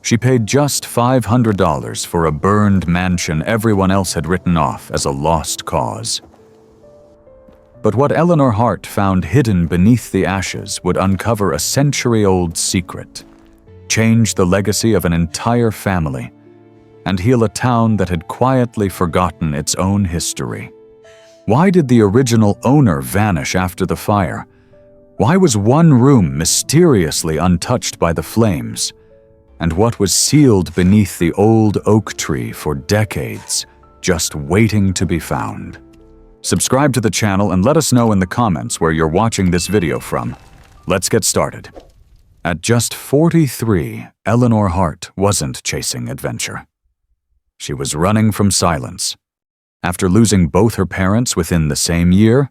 She paid just $500 for a burned mansion everyone else had written off as a lost cause. But what Eleanor Hart found hidden beneath the ashes would uncover a century-old secret, change the legacy of an entire family, and heal a town that had quietly forgotten its own history. Why did the original owner vanish after the fire? Why was one room mysteriously untouched by the flames? And what was sealed beneath the old oak tree for decades, just waiting to be found? Subscribe to the channel and let us know in the comments where you're watching this video from. Let's get started. At just 43, Eleanor Hart wasn't chasing adventure. She was running from silence. After losing both her parents within the same year,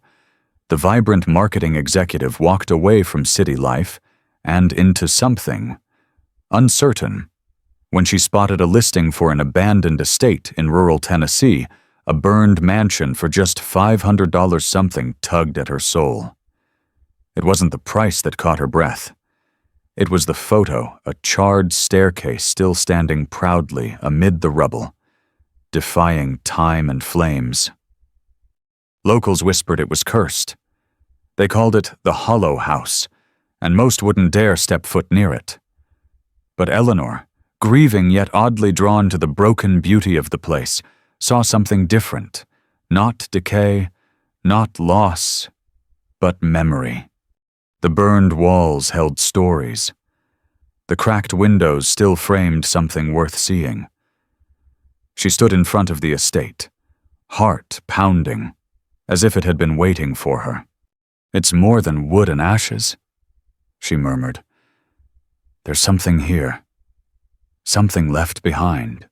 the vibrant marketing executive walked away from city life and into something uncertain when she spotted a listing for an abandoned estate in rural Tennessee. A burned mansion for just $500 something tugged at her soul. It wasn't the price that caught her breath. It was the photo, a charred staircase still standing proudly amid the rubble, defying time and flames. Locals whispered it was cursed. They called it the Hollow House, and most wouldn't dare step foot near it. But Eleanor, grieving yet oddly drawn to the broken beauty of the place, saw something different, not decay, not loss, but memory. The burned walls held stories. The cracked windows still framed something worth seeing. She stood in front of the estate, heart pounding, as if it had been waiting for her. "It's more than wood and ashes," she murmured. "There's something here, something left behind."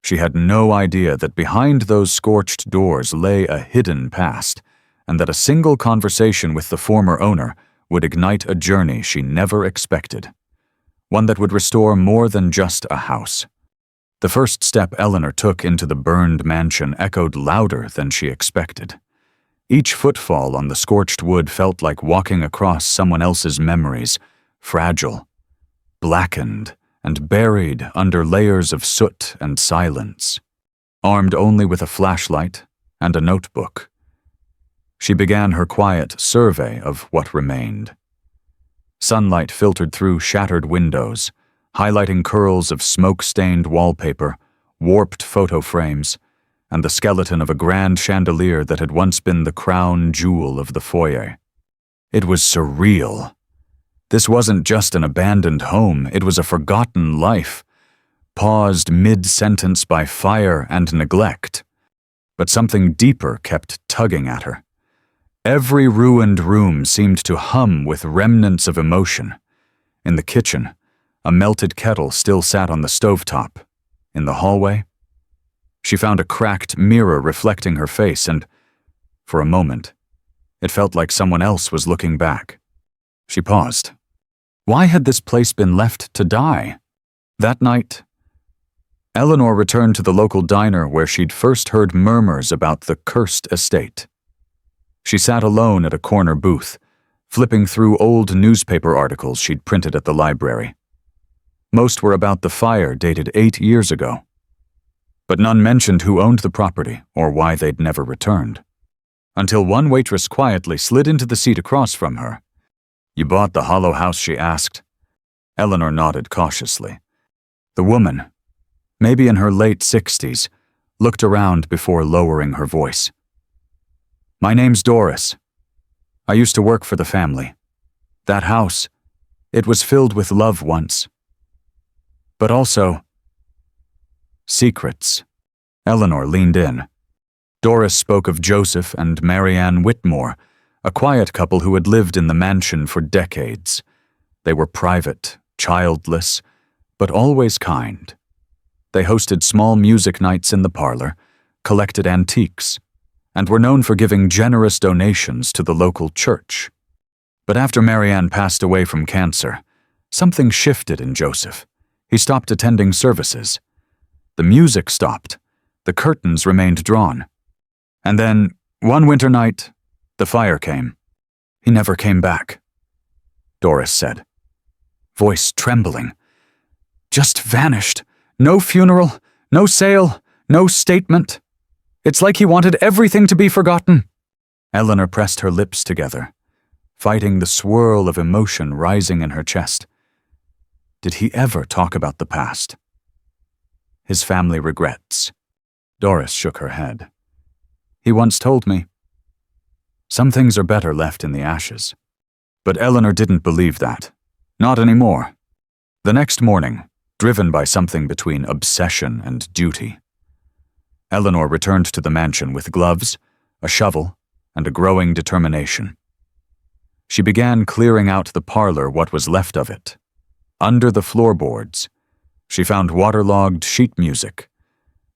She had no idea that behind those scorched doors lay a hidden past, and that a single conversation with the former owner would ignite a journey she never expected, one that would restore more than just a house. The first step Eleanor took into the burned mansion echoed louder than she expected. Each footfall on the scorched wood felt like walking across someone else's memories, fragile, blackened, and buried under layers of soot and silence. Armed only with a flashlight and a notebook, she began her quiet survey of what remained. Sunlight filtered through shattered windows, highlighting curls of smoke-stained wallpaper, warped photo frames, and the skeleton of a grand chandelier that had once been the crown jewel of the foyer. It was surreal. This wasn't just an abandoned home, it was a forgotten life, paused mid-sentence by fire and neglect. But something deeper kept tugging at her. Every ruined room seemed to hum with remnants of emotion. In the kitchen, a melted kettle still sat on the stovetop. In the hallway, she found a cracked mirror reflecting her face, and, for a moment, it felt like someone else was looking back. She paused. Why had this place been left to die? That night, Eleanor returned to the local diner where she'd first heard murmurs about the cursed estate. She sat alone at a corner booth, flipping through old newspaper articles she'd printed at the library. Most were about the fire dated 8 years ago, but none mentioned who owned the property or why they'd never returned. Until one waitress quietly slid into the seat across from her. "You bought the Hollow House?" she asked. Eleanor nodded cautiously. The woman, maybe in her late 60s, looked around before lowering her voice. "My name's Doris. I used to work for the family. That house, it was filled with love once. But also secrets." Eleanor leaned in. Doris spoke of Joseph and Marianne Whitmore, a quiet couple who had lived in the mansion for decades. They were private, childless, but always kind. They hosted small music nights in the parlor, collected antiques, and were known for giving generous donations to the local church. But after Marianne passed away from cancer, something shifted in Joseph. He stopped attending services. The music stopped. The curtains remained drawn. And then, one winter night, the fire came. "He never came back," Doris said, voice trembling. Just vanished. No funeral, no sale, no statement. It's like he wanted everything to be forgotten. Eleanor pressed her lips together, fighting the swirl of emotion rising in her chest. Did he ever talk about the past? His family regrets. Doris shook her head. He once told me, some things are better left in the ashes. But Eleanor didn't believe that. Not anymore. The next morning, driven by something between obsession and duty, Eleanor returned to the mansion with gloves, a shovel, and a growing determination. She began clearing out the parlor, what was left of it. Under the floorboards, she found waterlogged sheet music,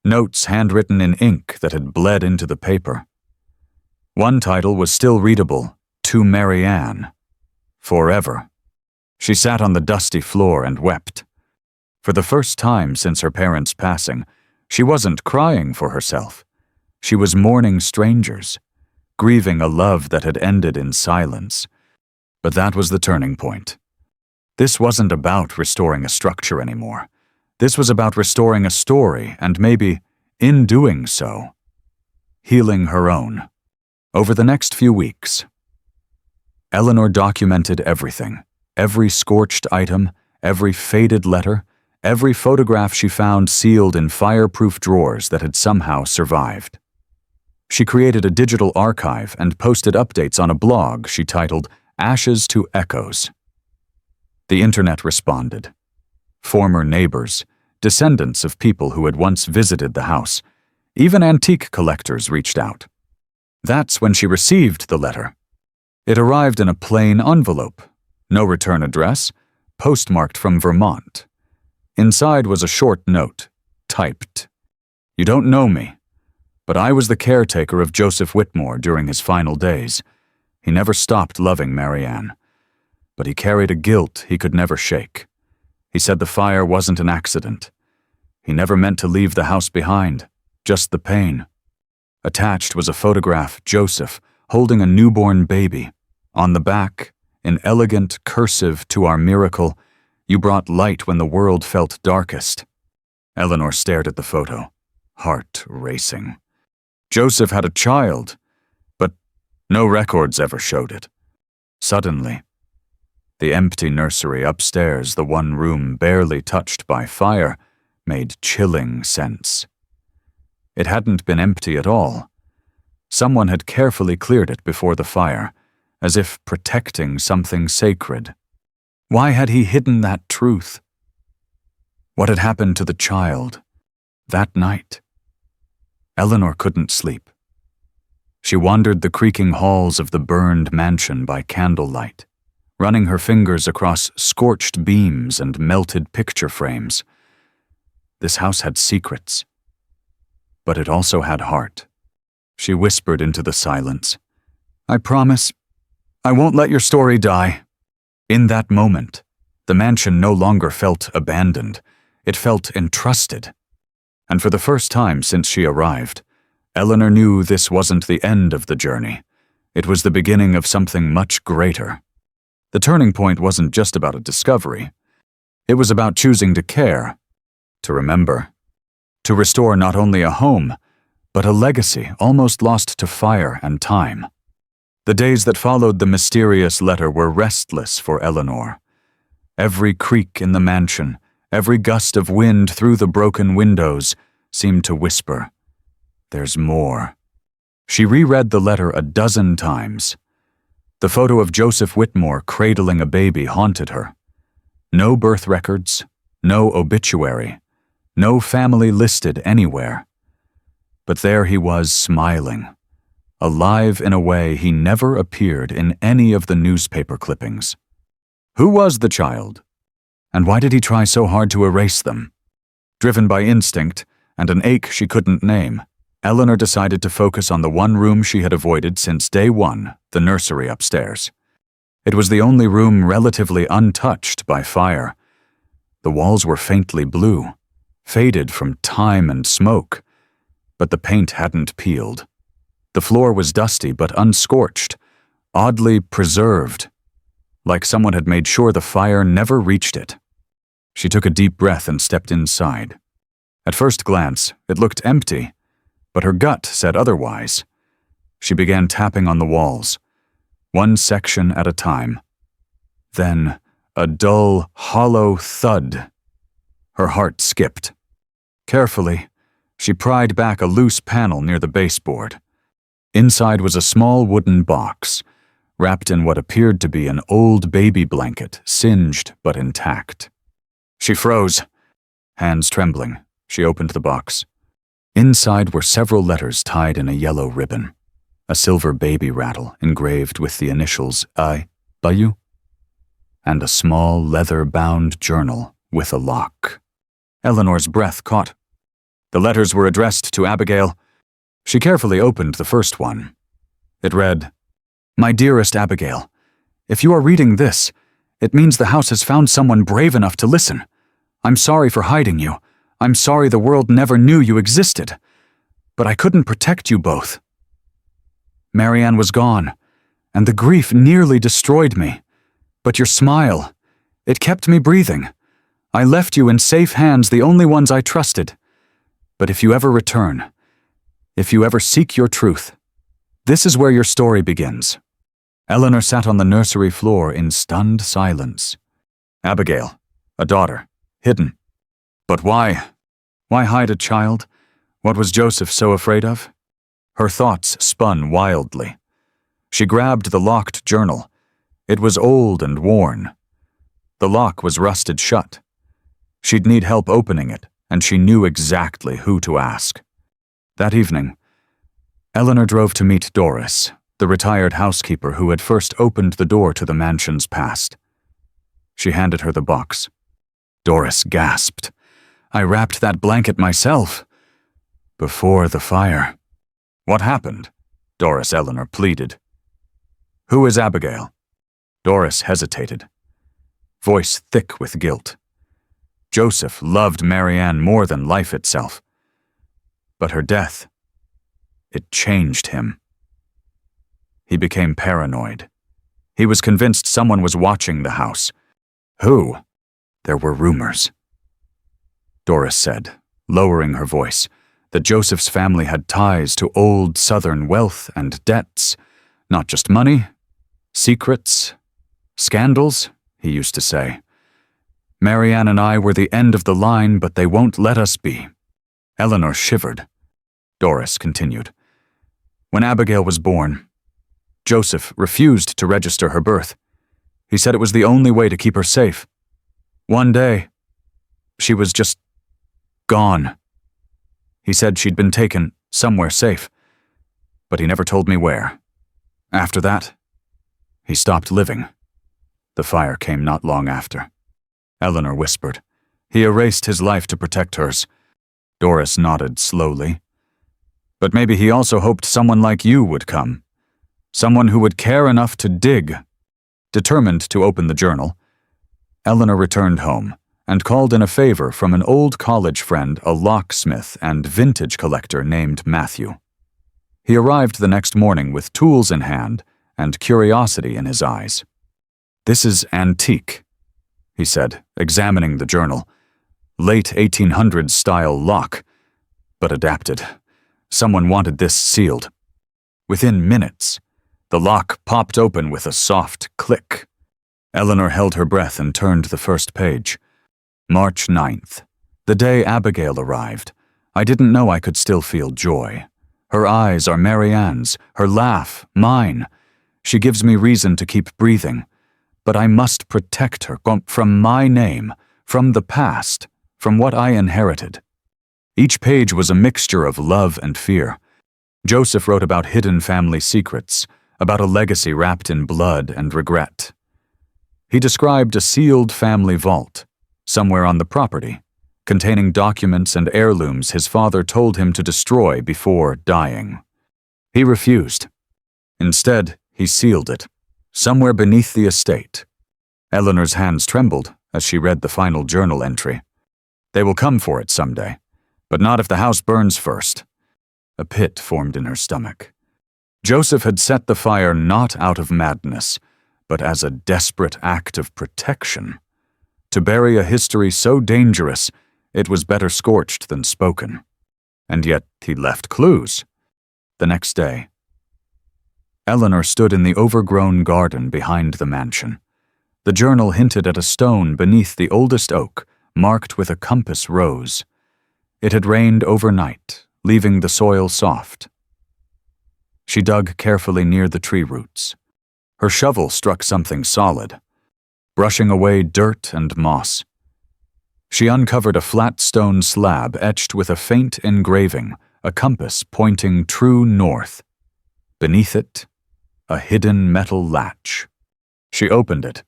notes handwritten in ink that had bled into the paper. One title was still readable, To Mary Ann. Forever. She sat on the dusty floor and wept. For the first time since her parents' passing, she wasn't crying for herself. She was mourning strangers, grieving a love that had ended in silence. But that was the turning point. This wasn't about restoring a structure anymore. This was about restoring a story and maybe, in doing so, healing her own. Over the next few weeks, Eleanor documented everything, every scorched item, every faded letter, every photograph she found sealed in fireproof drawers that had somehow survived. She created a digital archive and posted updates on a blog she titled Ashes to Echoes. The internet responded. Former neighbors, descendants of people who had once visited the house, even antique collectors reached out. That's when she received the letter. It arrived in a plain envelope, no return address, postmarked from Vermont. Inside was a short note, typed. You don't know me, but I was the caretaker of Joseph Whitmore during his final days. He never stopped loving Mary Ann, but he carried a guilt he could never shake. He said the fire wasn't an accident. He never meant to leave the house behind, just the pain. Attached was a photograph, Joseph, holding a newborn baby. On the back, in elegant cursive, to our miracle, you brought light when the world felt darkest. Eleanor stared at the photo, heart racing. Joseph had a child, but no records ever showed it. Suddenly, the empty nursery upstairs, the one room barely touched by fire, made chilling sense. It hadn't been empty at all. Someone had carefully cleared it before the fire, as if protecting something sacred. Why had he hidden that truth? What had happened to the child that night? Eleanor couldn't sleep. She wandered the creaking halls of the burned mansion by candlelight, running her fingers across scorched beams and melted picture frames. This house had secrets, but it also had heart. She whispered into the silence, I promise, I won't let your story die. In that moment, the mansion no longer felt abandoned. It felt entrusted. And for the first time since she arrived, Eleanor knew this wasn't the end of the journey. It was the beginning of something much greater. The turning point wasn't just about a discovery. It was about choosing to care, to remember, to restore not only a home, but a legacy almost lost to fire and time. The days that followed the mysterious letter were restless for Eleanor. Every creak in the mansion, every gust of wind through the broken windows seemed to whisper, there's more. She reread the letter a dozen times. The photo of Joseph Whitmore cradling a baby haunted her. No birth records, no obituary, no family listed anywhere. But there he was smiling, alive in a way he never appeared in any of the newspaper clippings. Who was the child? And why did he try so hard to erase them? Driven by instinct and an ache she couldn't name, Eleanor decided to focus on the one room she had avoided since day one, the nursery upstairs. It was the only room relatively untouched by fire. The walls were faintly blue, faded from time and smoke, but the paint hadn't peeled. The floor was dusty but unscorched, oddly preserved, like someone had made sure the fire never reached it. She took a deep breath and stepped inside. At first glance, it looked empty, but her gut said otherwise. She began tapping on the walls, one section at a time. Then, a dull, hollow thud. Her heart skipped. Carefully, she pried back a loose panel near the baseboard. Inside was a small wooden box, wrapped in what appeared to be an old baby blanket, singed but intact. She froze. Hands trembling, she opened the box. Inside were several letters tied in a yellow ribbon, a silver baby rattle engraved with the initials I, Bayou, and a small leather-bound journal with a lock. Eleanor's breath caught. The letters were addressed to Abigail. She carefully opened the first one. It read, "My dearest Abigail, if you are reading this, it means the house has found someone brave enough to listen. I'm sorry for hiding you. I'm sorry the world never knew you existed. But I couldn't protect you both. Marianne was gone, and the grief nearly destroyed me. But your smile, it kept me breathing. I left you in safe hands, the only ones I trusted. But if you ever return, if you ever seek your truth, this is where your story begins." Eleanor sat on the nursery floor in stunned silence. Abigail, a daughter, hidden. But why? Why hide a child? What was Joseph so afraid of? Her thoughts spun wildly. She grabbed the locked journal. It was old and worn. The lock was rusted shut. She'd need help opening it, and she knew exactly who to ask. That evening, Eleanor drove to meet Doris, the retired housekeeper who had first opened the door to the mansion's past. She handed her the box. Doris gasped. "I wrapped that blanket myself. Before the fire." "What happened?" Doris Eleanor pleaded. "Who is Abigail?" Doris hesitated, voice thick with guilt. Joseph loved Marianne more than life itself. But her death, it changed him. He became paranoid. He was convinced someone was watching the house. Who? There were rumors. Doris said, lowering her voice, that Joseph's family had ties to old Southern wealth and debts, not just money, secrets, scandals, he used to say. Marianne and I were the end of the line, but they won't let us be. Eleanor shivered. Doris continued. When Abigail was born, Joseph refused to register her birth. He said it was the only way to keep her safe. One day, she was just gone. He said she'd been taken somewhere safe, but he never told me where. After that, he stopped living. The fire came not long after. Eleanor whispered. He erased his life to protect hers. Doris nodded slowly. But maybe he also hoped someone like you would come. Someone who would care enough to dig. Determined to open the journal, Eleanor returned home and called in a favor from an old college friend, a locksmith and vintage collector named Matthew. He arrived the next morning with tools in hand and curiosity in his eyes. "This is antique," he said, examining the journal. "Late 1800s style lock, but adapted. Someone wanted this sealed." Within minutes, the lock popped open with a soft click. Eleanor held her breath and turned the first page. March 9th, the day Abigail arrived. I didn't know I could still feel joy. Her eyes are Marianne's, her laugh mine. She gives me reason to keep breathing. But I must protect her from my name, from the past, from what I inherited. Each page was a mixture of love and fear. Joseph wrote about hidden family secrets, about a legacy wrapped in blood and regret. He described a sealed family vault, somewhere on the property, containing documents and heirlooms his father told him to destroy before dying. He refused. Instead, he sealed it, somewhere beneath the estate. Eleanor's hands trembled as she read the final journal entry. They will come for it someday, but not if the house burns first. A pit formed in her stomach. Joseph had set the fire not out of madness, but as a desperate act of protection. To bury a history so dangerous, it was better scorched than spoken. And yet he left clues. The next day, Eleanor stood in the overgrown garden behind the mansion. The journal hinted at a stone beneath the oldest oak, marked with a compass rose. It had rained overnight, leaving the soil soft. She dug carefully near the tree roots. Her shovel struck something solid, brushing away dirt and moss. She uncovered a flat stone slab etched with a faint engraving, a compass pointing true north. Beneath it, a hidden metal latch. She opened it.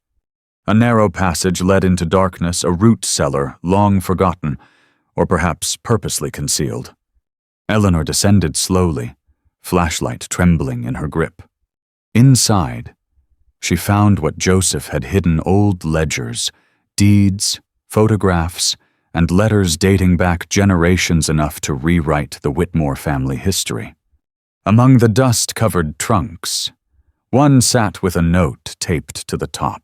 A narrow passage led into darkness, a root cellar long forgotten, or perhaps purposely concealed. Eleanor descended slowly, flashlight trembling in her grip. Inside, she found what Joseph had hidden: old ledgers, deeds, photographs, and letters dating back generations enough to rewrite the Whitmore family history. Among the dust-covered trunks, one sat with a note taped to the top.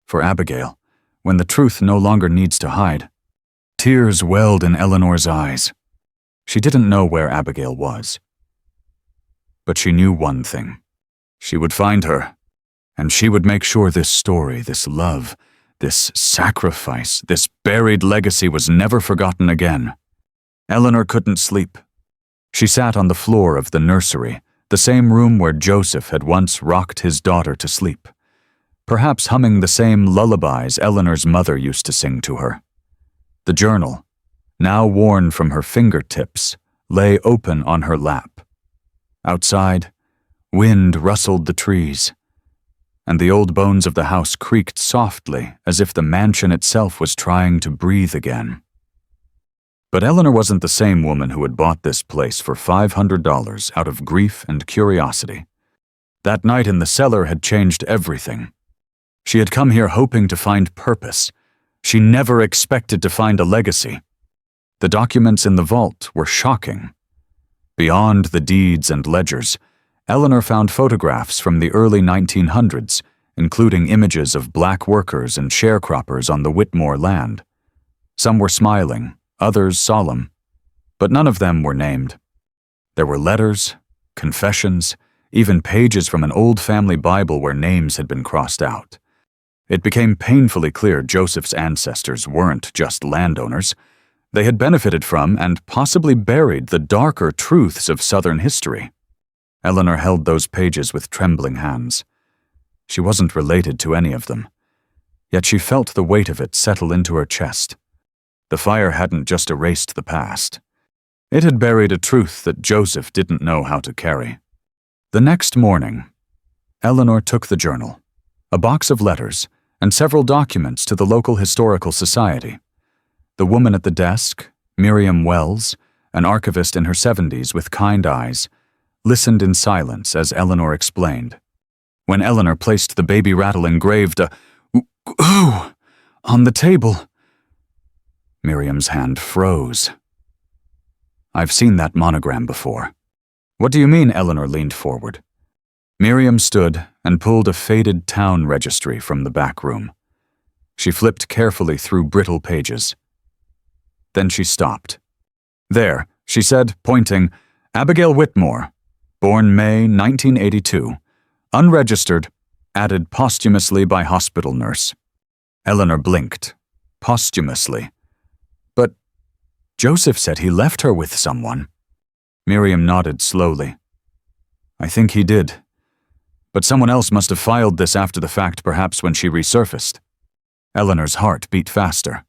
For Abigail, when the truth no longer needs to hide. Tears welled in Eleanor's eyes. She didn't know where Abigail was. But she knew one thing. She would find her, and she would make sure this story, this love, this sacrifice, this buried legacy was never forgotten again. Eleanor couldn't sleep. She sat on the floor of the nursery, the same room where Joseph had once rocked his daughter to sleep, perhaps humming the same lullabies Eleanor's mother used to sing to her. The journal, now worn from her fingertips, lay open on her lap. Outside, wind rustled the trees, and the old bones of the house creaked softly as if the mansion itself was trying to breathe again. But Eleanor wasn't the same woman who had bought this place for $500 out of grief and curiosity. That night in the cellar had changed everything. She had come here hoping to find purpose. She never expected to find a legacy. The documents in the vault were shocking. Beyond the deeds and ledgers, Eleanor found photographs from the early 1900s, including images of black workers and sharecroppers on the Whitmore land. Some were smiling, others solemn, but none of them were named. There were letters, confessions, even pages from an old family Bible where names had been crossed out. It became painfully clear Joseph's ancestors weren't just landowners. They had benefited from and possibly buried the darker truths of Southern history. Eleanor held those pages with trembling hands. She wasn't related to any of them, yet she felt the weight of it settle into her chest. The fire hadn't just erased the past. It had buried a truth that Joseph didn't know how to carry. The next morning, Eleanor took the journal, a box of letters, and several documents to the local historical society. The woman at the desk, Miriam Wells, an archivist in her 70s with kind eyes, listened in silence as Eleanor explained. When Eleanor placed the baby rattle engraved "ooh" on the table, Miriam's hand froze. "I've seen that monogram before." "What do you mean?" Eleanor leaned forward. Miriam stood and pulled a faded town registry from the back room. She flipped carefully through brittle pages. Then she stopped. "There," she said, pointing, "Abigail Whitmore, born May 1982, unregistered, added posthumously by hospital nurse." Eleanor blinked. Posthumously. But Joseph said he left her with someone. Miriam nodded slowly. "I think he did. But someone else must have filed this after the fact, perhaps when she resurfaced." Eleanor's heart beat faster.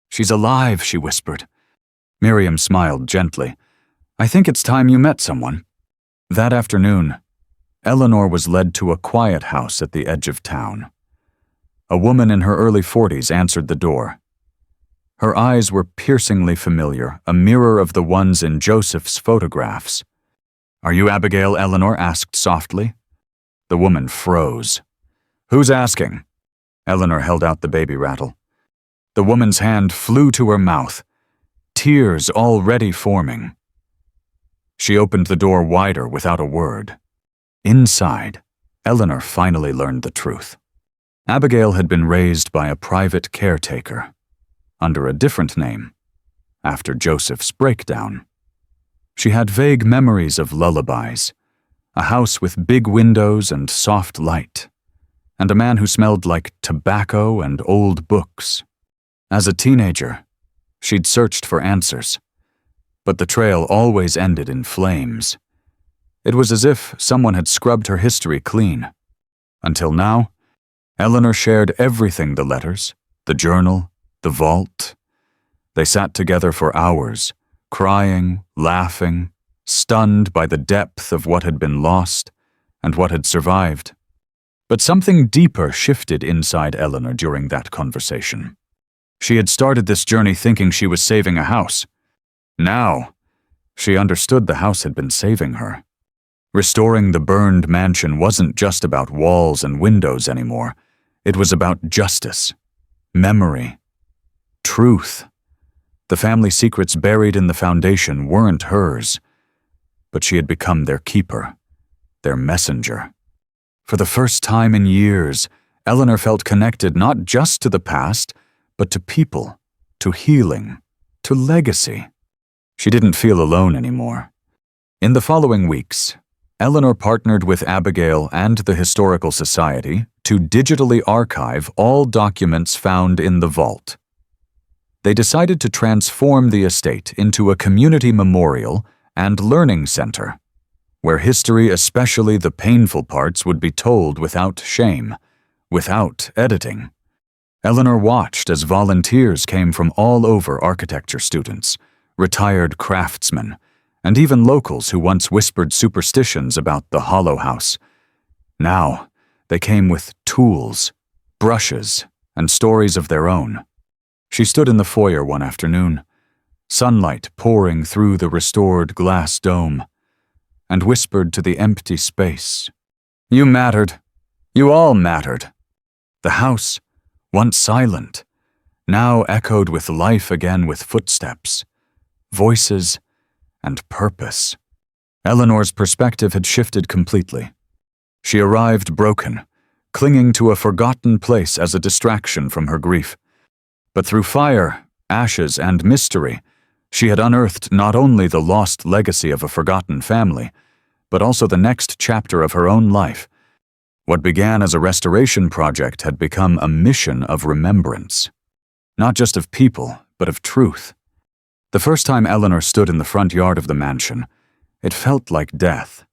"She's alive," she whispered. Miriam smiled gently. "I think it's time you met someone." That afternoon, Eleanor was led to a quiet house at the edge of town. A woman in her early 40s answered the door. Her eyes were piercingly familiar, a mirror of the ones in Joseph's photographs. "Are you Abigail?" Eleanor asked softly. The woman froze. "Who's asking?" Eleanor held out the baby rattle. The woman's hand flew to her mouth, tears already forming. She opened the door wider without a word. Inside, Eleanor finally learned the truth. Abigail had been raised by a private caretaker, under a different name, after Joseph's breakdown. She had vague memories of lullabies, a house with big windows and soft light, and a man who smelled like tobacco and old books. As a teenager, she'd searched for answers, but the trail always ended in flames. It was as if someone had scrubbed her history clean. Until now, Eleanor shared everything: the letters, the journal, the vault. They sat together for hours, crying, laughing, stunned by the depth of what had been lost and what had survived. But something deeper shifted inside Eleanor during that conversation. She had started this journey thinking she was saving a house. Now, she understood the house had been saving her. Restoring the burned mansion wasn't just about walls and windows anymore. It was about justice, memory, truth. The family secrets buried in the foundation weren't hers, but she had become their keeper, their messenger. For the first time in years, Eleanor felt connected not just to the past, but to people, to healing, to legacy. She didn't feel alone anymore. In the following weeks, Eleanor partnered with Abigail and the Historical Society to digitally archive all documents found in the vault. They decided to transform the estate into a community memorial and learning center, where history, especially the painful parts, would be told without shame, without editing. Eleanor watched as volunteers came from all over: architecture students, retired craftsmen, and even locals who once whispered superstitions about the Hollow House. Now, they came with tools, brushes, and stories of their own. She stood in the foyer one afternoon, sunlight pouring through the restored glass dome, and whispered to the empty space, "You mattered. You all mattered." The house, once silent, now echoed with life again, with footsteps, voices, and purpose. Eleanor's perspective had shifted completely. She arrived broken, clinging to a forgotten place as a distraction from her grief. But through fire, ashes, and mystery, she had unearthed not only the lost legacy of a forgotten family, but also the next chapter of her own life. What began as a restoration project had become a mission of remembrance, not just of people, but of truth. The first time Eleanor stood in the front yard of the mansion, it felt like death.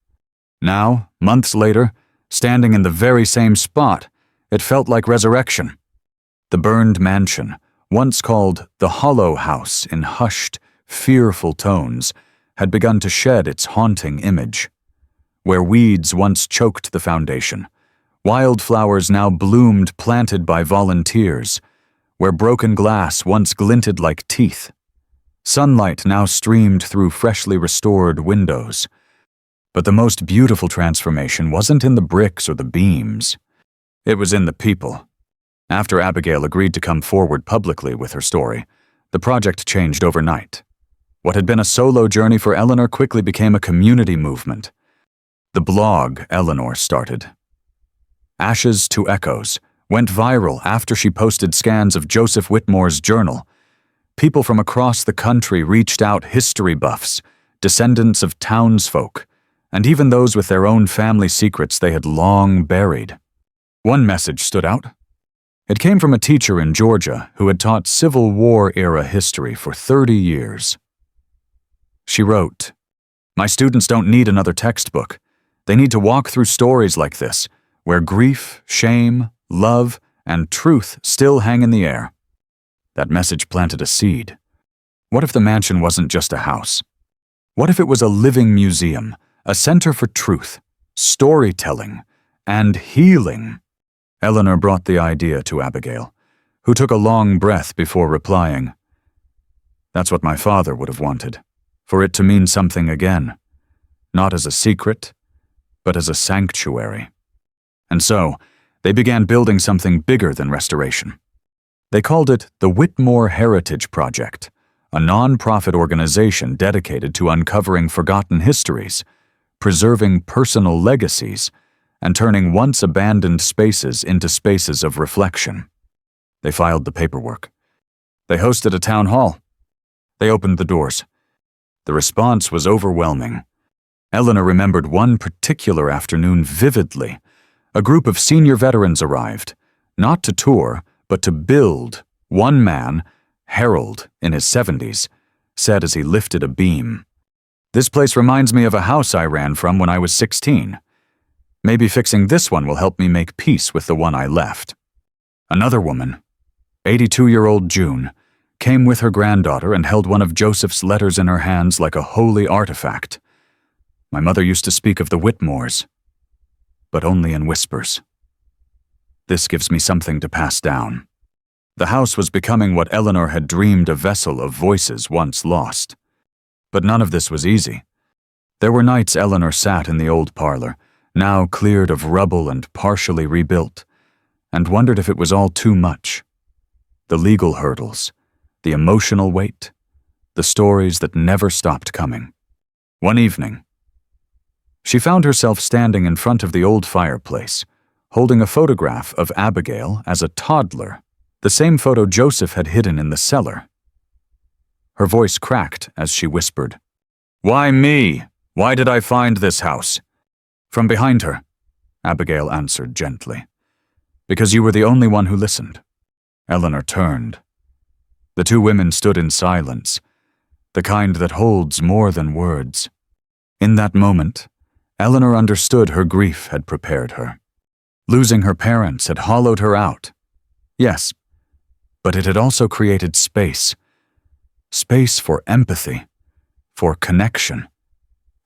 Now, months later, standing in the very same spot, it felt like resurrection. The burned mansion, once called the Hollow House in hushed, fearful tones, had begun to shed its haunting image. Where weeds once choked the foundation, wildflowers now bloomed, planted by volunteers. Where broken glass once glinted like teeth, sunlight now streamed through freshly restored windows. But the most beautiful transformation wasn't in the bricks or the beams. It was in the people. After Abigail agreed to come forward publicly with her story, the project changed overnight. What had been a solo journey for Eleanor quickly became a community movement. The blog Eleanor started, Ashes to Echoes, went viral after she posted scans of Joseph Whitmore's journal. People from across the country reached out: history buffs, descendants of townsfolk, and even those with their own family secrets they had long buried. One message stood out. It came from a teacher in Georgia who had taught Civil War-era history for 30 years. She wrote, "My students don't need another textbook. They need to walk through stories like this, where grief, shame, love, and truth still hang in the air." That message planted a seed. What if the mansion wasn't just a house? What if it was a living museum, a center for truth, storytelling, and healing? Eleanor brought the idea to Abigail, who took a long breath before replying, "That's what my father would have wanted, for it to mean something again, not as a secret, but as a sanctuary." And so, they began building something bigger than restoration. They called it the Whitmore Heritage Project, a non-profit organization dedicated to uncovering forgotten histories, preserving personal legacies, and turning once abandoned spaces into spaces of reflection. They filed the paperwork. They hosted a town hall. They opened the doors. The response was overwhelming. Eleanor remembered one particular afternoon vividly. A group of senior veterans arrived, not to tour, but to build. One man, Harold, in his 70s, said as he lifted a beam, "This place reminds me of a house I ran from when I was 16. Maybe fixing this one will help me make peace with the one I left." Another woman, 82-year-old June, came with her granddaughter and held one of Joseph's letters in her hands like a holy artifact. "My mother used to speak of the Whitmores, but only in whispers. This gives me something to pass down." The house was becoming what Eleanor had dreamed a vessel of voices once lost. But none of this was easy. There were nights Eleanor sat in the old parlor, now cleared of rubble and partially rebuilt, and wondered if it was all too much. The legal hurdles, the emotional weight, the stories that never stopped coming. One evening, she found herself standing in front of the old fireplace, holding a photograph of Abigail as a toddler, the same photo Joseph had hidden in the cellar. Her voice cracked as she whispered, "Why me? Why did I find this house?" From behind her, Abigail answered gently, "Because you were the only one who listened." Eleanor turned. The two women stood in silence, the kind that holds more than words. In that moment, Eleanor understood her grief had prepared her. Losing her parents had hollowed her out. Yes, but it had also created space. Space for empathy, for connection,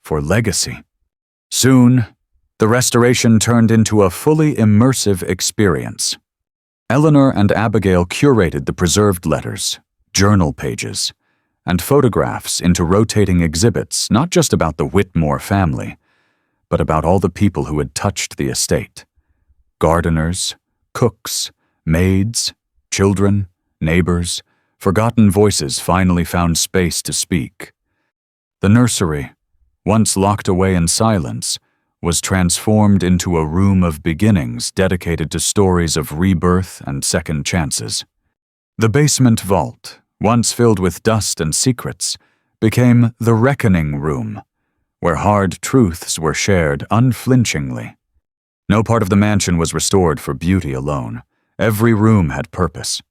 for legacy. Soon, the restoration turned into a fully immersive experience. Eleanor and Abigail curated the preserved letters, journal pages, and photographs into rotating exhibits not just about the Whitmore family, but about all the people who had touched the estate. Gardeners, cooks, maids, children, neighbors, forgotten voices finally found space to speak. The nursery, once locked away in silence, was transformed into a room of beginnings dedicated to stories of rebirth and second chances. The basement vault, once filled with dust and secrets, became the reckoning room, where hard truths were shared unflinchingly. No part of the mansion was restored for beauty alone. Every room had purpose.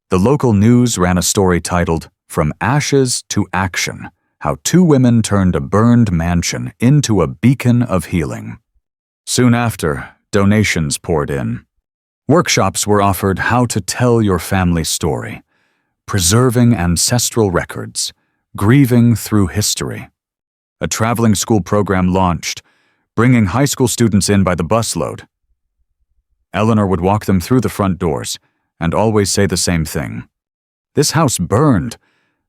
The local news ran a story titled, "From Ashes to Action: How Two Women Turned a Burned Mansion into a Beacon of Healing." Soon after, donations poured in. Workshops were offered how to tell your family story, preserving ancestral records, grieving through history. A traveling school program launched, bringing high school students in by the busload. Eleanor would walk them through the front doors and always say the same thing. "This house burned,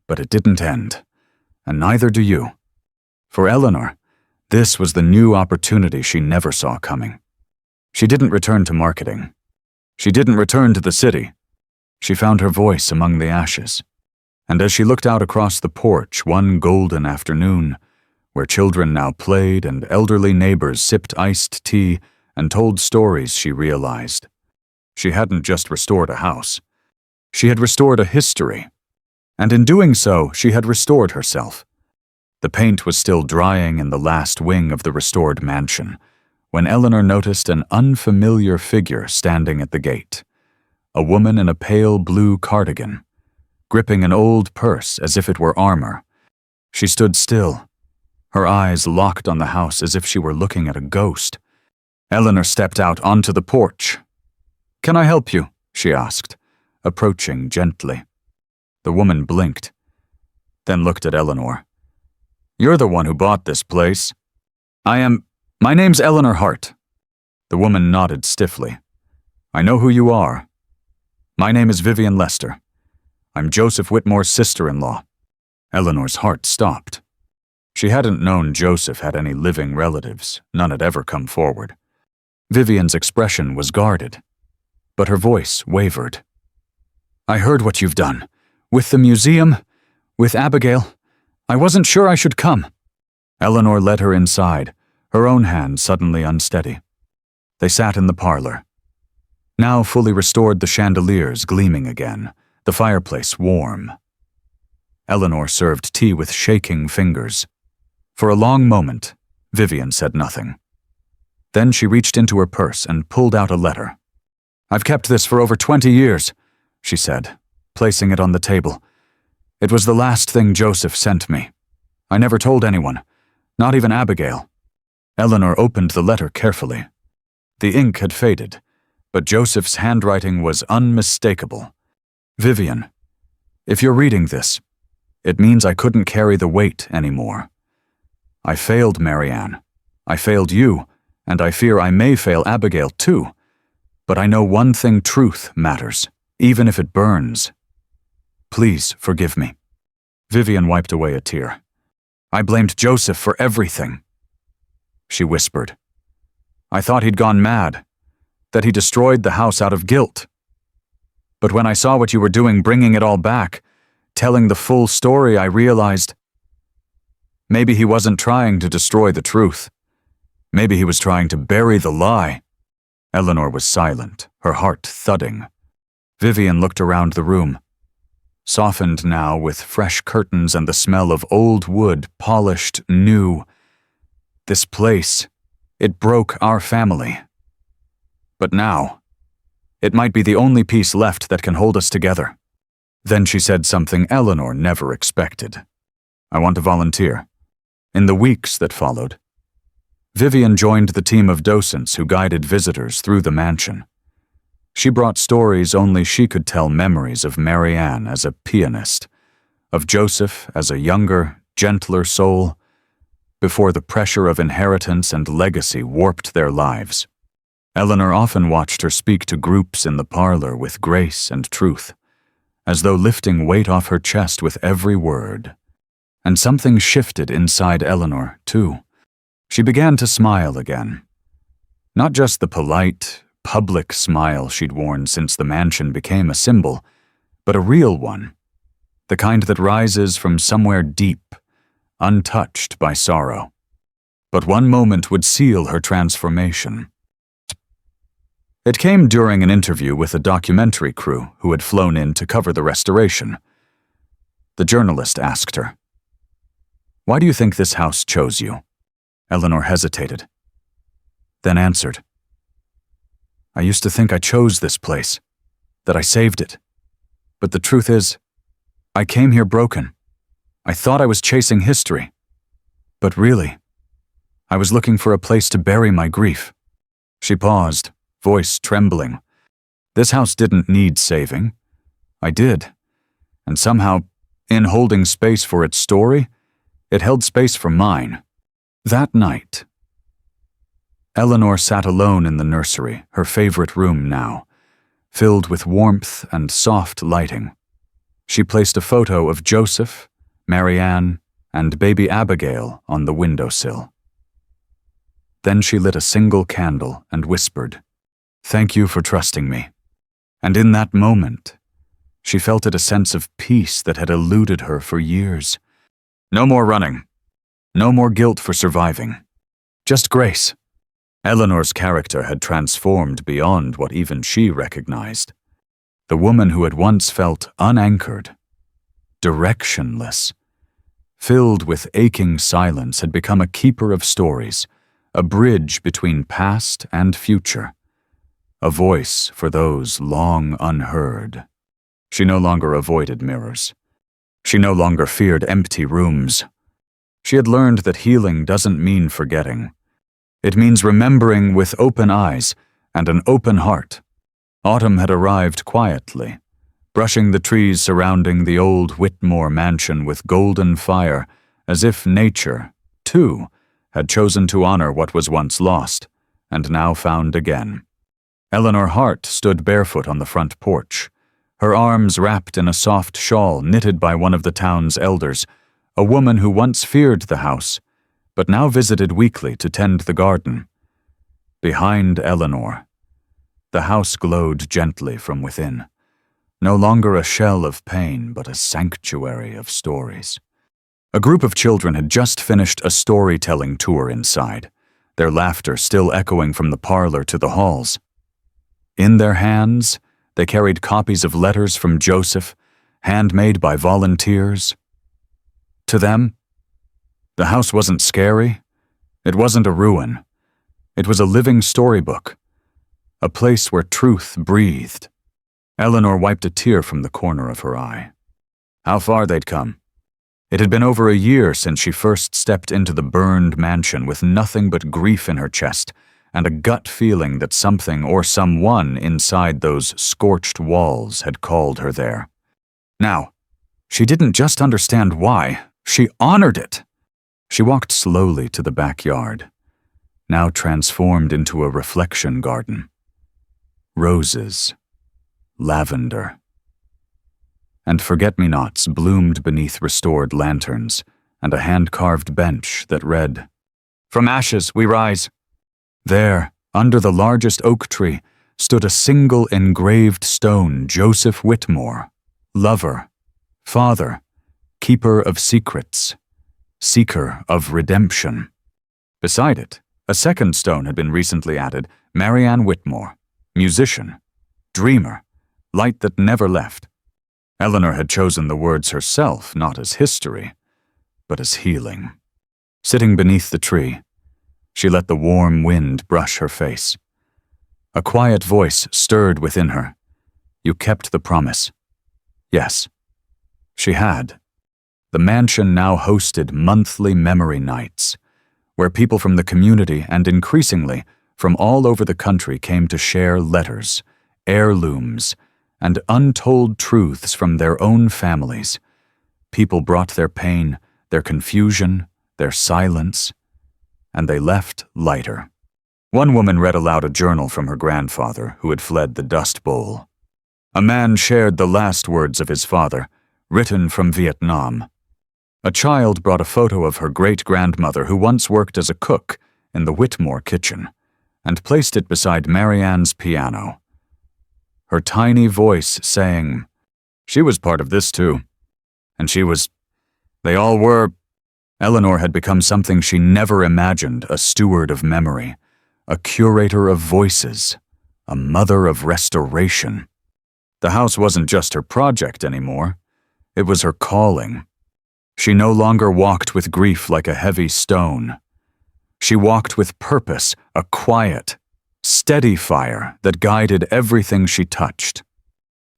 but it didn't end, and neither do you." For Eleanor, this was the new opportunity she never saw coming. She didn't return to marketing. She didn't return to the city. She found her voice among the ashes. And as she looked out across the porch one golden afternoon, where children now played and elderly neighbors sipped iced tea and told stories, she realized she hadn't just restored a house. She had restored a history. And in doing so, she had restored herself. The paint was still drying in the last wing of the restored mansion when Eleanor noticed an unfamiliar figure standing at the gate. A woman in a pale blue cardigan, gripping an old purse as if it were armor. She stood still, her eyes locked on the house as if she were looking at a ghost. Eleanor stepped out onto the porch. "Can I help you?" she asked, approaching gently. The woman blinked, then looked at Eleanor. "You're the one who bought this place." My name's Eleanor Hart." The woman nodded stiffly. "I know who you are. My name is Vivian Lester. I'm Joseph Whitmore's sister-in-law." Eleanor's heart stopped. She hadn't known Joseph had any living relatives. None had ever come forward. Vivian's expression was guarded, but her voice wavered. "I heard what you've done. With the museum, with Abigail. I wasn't sure I should come." Eleanor led her inside, her own hand suddenly unsteady. They sat in the parlor. Now fully restored, the chandeliers gleaming again, the fireplace warm. Eleanor served tea with shaking fingers. For a long moment, Vivian said nothing. Then she reached into her purse and pulled out a letter. "I've kept this for over 20 years, she said, placing it on the table. "It was the last thing Joseph sent me. I never told anyone, not even Abigail." Eleanor opened the letter carefully. The ink had faded, but Joseph's handwriting was unmistakable. "Vivian, if you're reading this, it means I couldn't carry the weight anymore. I failed Marianne. I failed you, and I fear I may fail Abigail too. But I know one thing: truth matters, even if it burns. Please forgive me." Vivian wiped away a tear. "I blamed Joseph for everything," she whispered. "I thought he'd gone mad, that he destroyed the house out of guilt. But when I saw what you were doing, bringing it all back, telling the full story, I realized maybe he wasn't trying to destroy the truth. Maybe he was trying to bury the lie." Eleanor was silent, her heart thudding. Vivian looked around the room, softened now with fresh curtains and the smell of old wood, polished, new. This place, it broke our family. But now, it might be the only piece left that can hold us together. Then she said something Eleanor never expected. "I want to volunteer." In the weeks that followed, Vivian joined the team of docents who guided visitors through the mansion. She brought stories only she could tell, memories of Marianne as a pianist, of Joseph as a younger, gentler soul, before the pressure of inheritance and legacy warped their lives. Eleanor often watched her speak to groups in the parlor with grace and truth, as though lifting weight off her chest with every word. And something shifted inside Eleanor, too. She began to smile again. Not just the polite, public smile she'd worn since the mansion became a symbol, but a real one, the kind that rises from somewhere deep, untouched by sorrow. But one moment would seal her transformation. It came during an interview with a documentary crew who had flown in to cover the restoration. The journalist asked her, "Why do you think this house chose you?" Eleanor hesitated, then answered, "I used to think I chose this place, that I saved it. But the truth is, I came here broken. I thought I was chasing history. But really, I was looking for a place to bury my grief." She paused, voice trembling. "This house didn't need saving. I did. And somehow, in holding space for its story, it held space for mine." That night, Eleanor sat alone in the nursery, her favorite room now, filled with warmth and soft lighting. She placed a photo of Joseph, Marianne, and baby Abigail on the windowsill. Then she lit a single candle and whispered, "Thank you for trusting me." And in that moment, she felt a sense of peace that had eluded her for years. No more running. No more guilt for surviving. Just grace. Eleanor's character had transformed beyond what even she recognized. The woman who had once felt unanchored, directionless, filled with aching silence, had become a keeper of stories, a bridge between past and future, a voice for those long unheard. She no longer avoided mirrors. She no longer feared empty rooms. She had learned that healing doesn't mean forgetting. It means remembering with open eyes and an open heart. Autumn had arrived quietly, brushing the trees surrounding the old Whitmore mansion with golden fire, as if nature, too, had chosen to honor what was once lost and now found again. Eleanor Hart stood barefoot on the front porch, her arms wrapped in a soft shawl knitted by one of the town's elders, a woman who once feared the house, but now visited weekly to tend the garden. Behind Eleanor, the house glowed gently from within, no longer a shell of pain, but a sanctuary of stories. A group of children had just finished a storytelling tour inside, their laughter still echoing from the parlor to the halls. In their hands, they carried copies of letters from Joseph, handmade by volunteers. To them, the house wasn't scary. It wasn't a ruin. It was a living storybook, a place where truth breathed. Eleanor wiped a tear from the corner of her eye. How far they'd come. It had been over a year since she first stepped into the burned mansion with nothing but grief in her chest and a gut feeling that something or someone inside those scorched walls had called her there. Now, she didn't just understand why, she honored it. She walked slowly to the backyard, now transformed into a reflection garden. Roses, lavender, and forget-me-nots bloomed beneath restored lanterns and a hand-carved bench that read, "From ashes we rise." There, under the largest oak tree, stood a single engraved stone, Joseph Whitmore, lover, father, keeper of secrets, seeker of redemption. Beside it, a second stone had been recently added, Marianne Whitmore, musician, dreamer, light that never left. Eleanor had chosen the words herself, not as history, but as healing. Sitting beneath the tree, she let the warm wind brush her face. A quiet voice stirred within her. You kept the promise. Yes, she had. The mansion now hosted monthly memory nights, where people from the community and increasingly from all over the country came to share letters, heirlooms, and untold truths from their own families. People brought their pain, their confusion, their silence, and they left lighter. One woman read aloud a journal from her grandfather who had fled the Dust Bowl. A man shared the last words of his father, written from Vietnam. A child brought a photo of her great-grandmother who once worked as a cook in the Whitmore kitchen and placed it beside Marianne's piano. Her tiny voice saying, "She was part of this too. And they all were." Eleanor had become something she never imagined, a steward of memory, a curator of voices, a mother of restoration. The house wasn't just her project anymore. It was her calling. She no longer walked with grief like a heavy stone. She walked with purpose, a quiet, steady fire that guided everything she touched.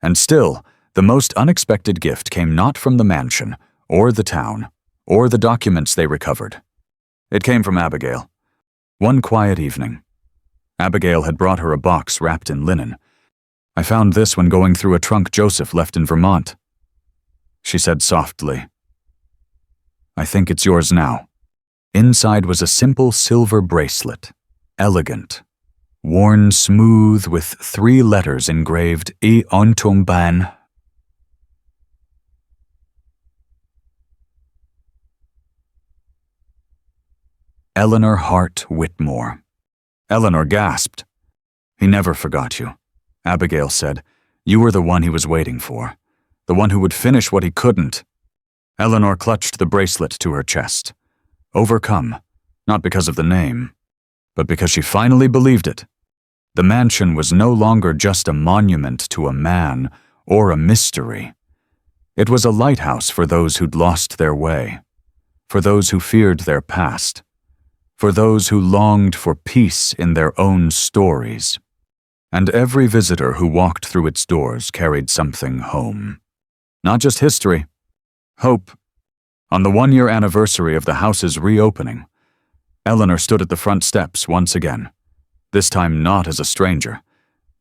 And still, the most unexpected gift came not from the mansion, or the town, or the documents they recovered. It came from Abigail. One quiet evening, Abigail had brought her a box wrapped in linen. "I found this when going through a trunk Joseph left in Vermont," she said softly. "I think it's yours now." Inside was a simple silver bracelet, elegant, worn smooth with 3 letters engraved untouched. Eleanor Hart Whitmore. Eleanor gasped. "He never forgot you," Abigail said. "You were the one he was waiting for, the one who would finish what he couldn't." Eleanor clutched the bracelet to her chest, overcome, not because of the name, but because she finally believed it. The mansion was no longer just a monument to a man or a mystery. It was a lighthouse for those who'd lost their way, for those who feared their past, for those who longed for peace in their own stories. And every visitor who walked through its doors carried something home. Not just history, hope. On the 1-year anniversary of the house's reopening, Eleanor stood at the front steps once again, this time not as a stranger,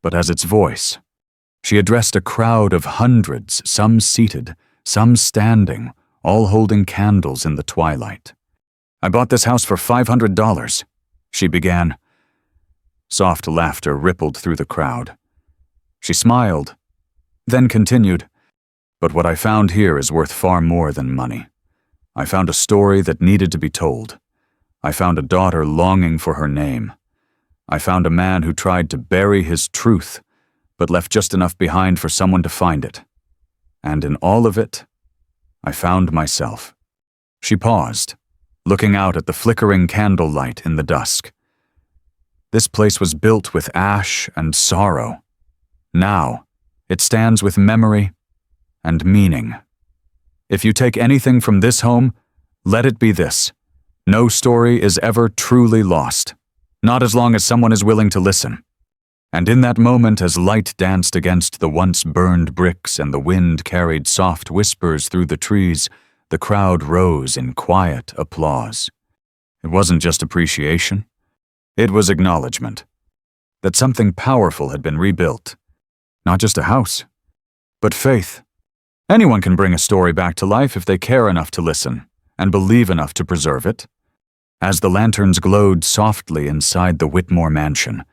but as its voice. She addressed a crowd of hundreds, some seated, some standing, all holding candles in the twilight. "I bought this house for $500, she began. Soft laughter rippled through the crowd. She smiled, then continued, "But what I found here is worth far more than money. I found a story that needed to be told. I found a daughter longing for her name. I found a man who tried to bury his truth, but left just enough behind for someone to find it. And in all of it, I found myself." She paused, looking out at the flickering candlelight in the dusk, This place was built with ash and sorrow. Now, it stands with memory and meaning. If you take anything from this home, let it be this: no story is ever truly lost, not as long as someone is willing to listen. And in that moment, as light danced against the once burned bricks and the wind carried soft whispers through the trees, the crowd rose in quiet applause. It wasn't just appreciation. It was acknowledgement that something powerful had been rebuilt. Not just a house, but faith. Anyone can bring a story back to life if they care enough to listen and believe enough to preserve it. As the lanterns glowed softly inside the Whitmore mansion,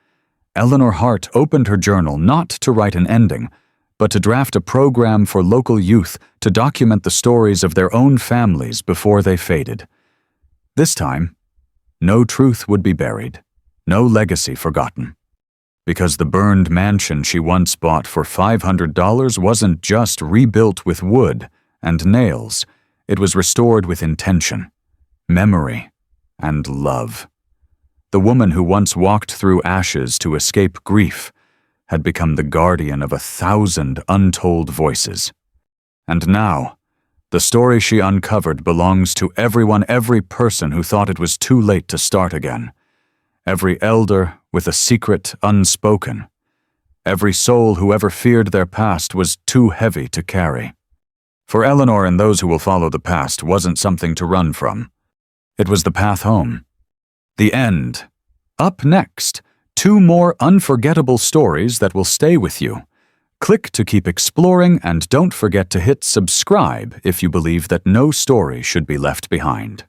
Eleanor Hart opened her journal not to write an ending, but to draft a program for local youth to document the stories of their own families before they faded. This time, no truth would be buried, no legacy forgotten. Because the burned mansion she once bought for $500 wasn't just rebuilt with wood and nails, it was restored with intention, memory, and love. The woman who once walked through ashes to escape grief had become the guardian of 1,000 untold voices. And now, the story she uncovered belongs to everyone, every person who thought it was too late to start again. Every elder with a secret unspoken. Every soul who ever feared their past was too heavy to carry. For Eleanor and those who will follow, the past wasn't something to run from. It was the path home. The end. Up next, 2 more unforgettable stories that will stay with you. Click to keep exploring, and don't forget to hit subscribe if you believe that no story should be left behind.